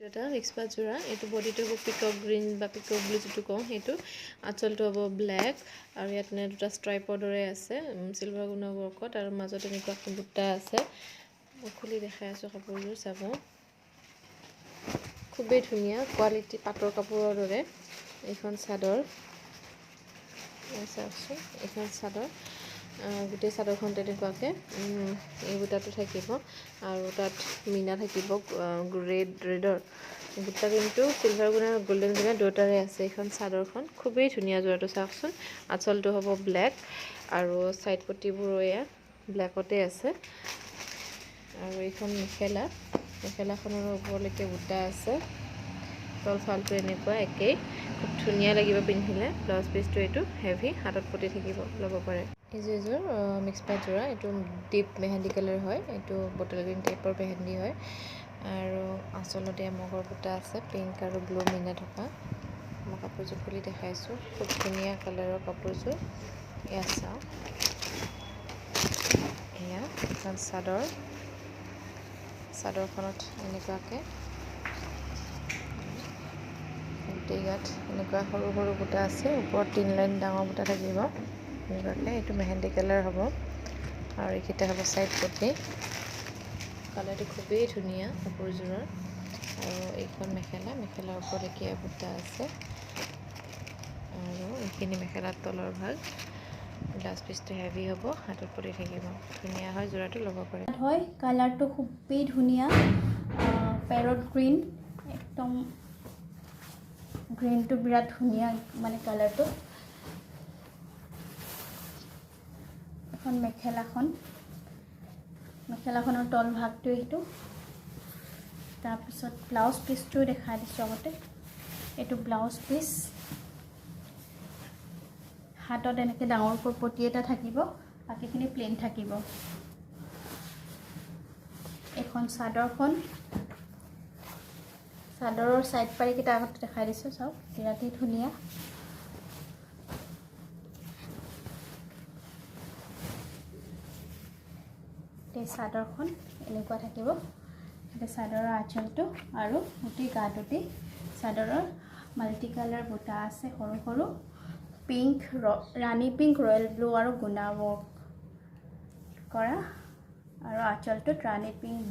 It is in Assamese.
এটা মিক্স জোৰা এইটো বডিটো হ'ব পিকক গ্ৰীণ বা পিকক ব্লু যিটো কওঁ সেইটো আঁচলটো হ'ব ব্লেক আৰু ইয়াত মানে দুটা ষ্ট্ৰাইপৰ দৰে আছে চিলভাৰ গুণৰ ৱৰ্কত আৰু মাজত এনেকুৱা বুটা আছে মই খুলি দেখাই আছোঁ কাপোৰযোৰ চাব খুবেই ধুনীয়া কোৱালিটি পাটৰ কাপোৰৰ দৰে এইখন চাদৰ চাওকচোন এইখন চাদৰ গোটেই চাদৰখন তেনেকুৱাকৈ এই বুটাটো থাকিব আৰু তাত মিনা থাকিব ৰেডৰ বুটা কিন্তু চিলভাৰ গুণা গল্ডেন গুণা দুটাৰে আছে এইখন চাদৰখন খুবেই ধুনীয়া যোৰাটো চাওকচোন আঁচলটো হ'ব ব্লেক আৰু ছাইড পটিবোৰ এয়া ব্লেকতে আছে আৰু এইখন মেখেলাখনৰ ওপৰলৈকে বুটা আছে তলফালটো এনেকুৱা একেই খুব ধুনীয়া লাগিব পিন্ধিলে ব্লাউজ পিচটো এইটো হেভি হাতত পতি থাকিব ল'ব পাৰে এইযোৰ মিক্স পাট যোৰা এইটো ডিপ মেহেন্দি কালাৰ হয় এইটো বটল গ্ৰীণ টাইপৰ মেহেন্দি হয় আৰু আঁচলতে মগৰ বুটা আছে পিংক আৰু ব্লু মিনা থকা মই কাপোৰযোৰ খুলি দেখাইছোঁ খুব ধুনীয়া কালাৰৰ কাপোৰযোৰ এয়া চাওঁ এয়া এখন চাদৰখনত এনেকুৱাকৈ গোটেই গাত এনেকুৱা সৰু সৰু বুটা আছে ওপৰত 3 লাইন ডাঙৰ বুটা থাকিব এনেকুৱাকৈ এইটো মেহেন্দি কালাৰ হ'ব আৰু এইকেইটা হ'ব ছাইড পটি কালাৰটো খুবেই ধুনীয়া কাপোৰযোৰৰ আৰু এইখন মেখেলাৰ ওপৰলৈকে বুটা আছে আৰু এইখিনি মেখেলাৰ তলৰ ভাগ ব্লাউজ পিচটো হেভি হ'ব হাতত পতি থাকিব ধুনীয়া হয় যোৰাটো ল'ব পাৰে হয় কালাৰটো খুবেই ধুনীয়া পেৰট গ্ৰীণ একদম গ্ৰীণটো বিৰাট ধুনীয়া মানে কালাৰটো এখন মেখেলাখনৰ তল ভাগটো এইটো তাৰপিছত ব্লাউজ পিচটো দেখাই দিছোঁ আগতে এইটো ব্লাউজ পিচ হাতত এনেকৈ ডাঙৰকৈ পটি এটা থাকিব বাকীখিনি প্লেন থাকিব এখন চাদৰৰ ছাইড পাৰিকেইটা আগতে দেখাই দিছোঁ চাওক বিৰাটেই ধুনীয়া এই চাদৰখন এনেকুৱা থাকিব চাদৰৰ আঁচলটো আৰু গোটেই গাটোতে চাদৰৰ মাল্টি কালাৰ বুটা আছে সৰু সৰু পিংক ৰাণী পিংক ৰয়েল ব্লু আৰু গুণা ৱৰ্ক কৰা আৰু আঁচলটোত ৰাণী পিংক ব্লু